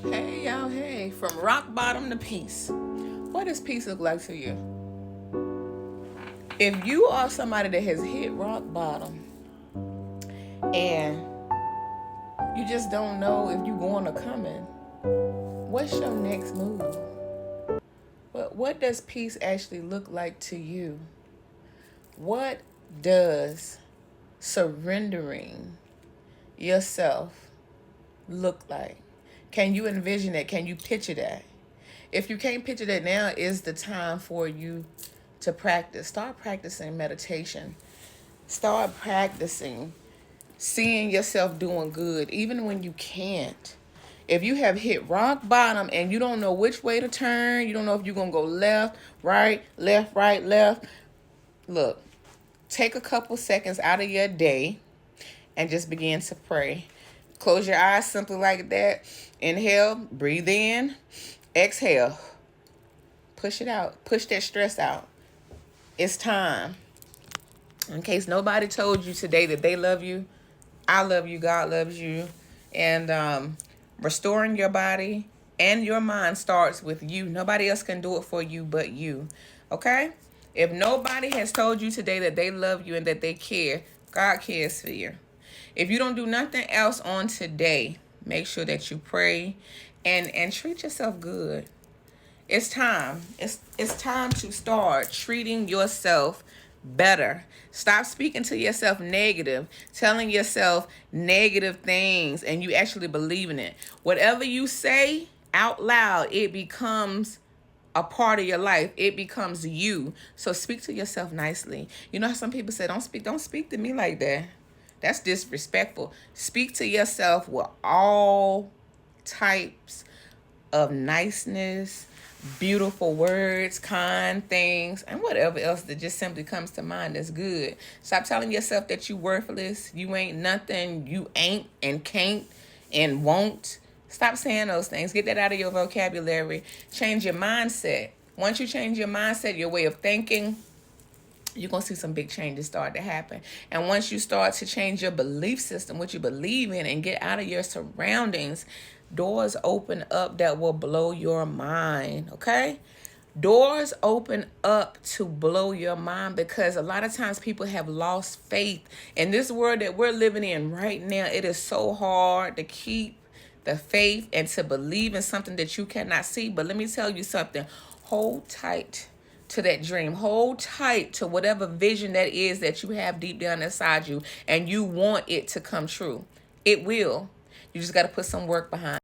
Hey y'all, hey, from rock bottom to peace. What does peace look like to you? If you are somebody that has hit rock bottom and you just don't know if you're going or coming, what's your next move? What does peace actually look like to you? What does surrendering yourself look like? Can you envision it? Can you picture that? If you can't picture that, now is the time for you to practice. Start practicing meditation. Start practicing seeing yourself doing good, even when you can't. If you have hit rock bottom and you don't know which way to turn, you don't know if you're going to go left, right, left. Look, take a couple seconds out of your day and just begin to pray. Close your eyes simply like that. Inhale, breathe in, exhale. Push it out. Push that stress out. It's time. In case nobody told you today that they love you, I love you, God loves you. And restoring your body and your mind starts with you. Nobody else can do it for you but you. Okay? If nobody has told you today that they love you and that they care, God cares for you. If you don't do nothing else on today, make sure that you pray and treat yourself good. It's time. It's time to start treating yourself better. Stop speaking to yourself negative, telling yourself negative things, and you actually believe in it. Whatever you say out loud, it becomes a part of your life. It becomes you. So speak to yourself nicely. You know how some people say, don't speak to me like that. That's disrespectful. Speak to yourself with all types of niceness, beautiful words, kind things, and whatever else that just simply comes to mind that's good. Stop telling yourself that you worthless, you ain't nothing, you ain't and can't and won't. Stop saying those things. Get that out of your vocabulary. Change your mindset. Once you change your mindset, your way of thinking, you're going to see some big changes start to happen. And once you start to change your belief system, what you believe in, and get out of your surroundings, doors open up that will blow your mind, okay? Doors open up to blow your mind because a lot of times people have lost faith. In this world that we're living in right now, it is so hard to keep the faith and to believe in something that you cannot see. But let me tell you something. Hold tight to that dream. Hold tight to whatever vision that is that you have deep down inside you and you want it to come true. It will. You just got to put some work behind it.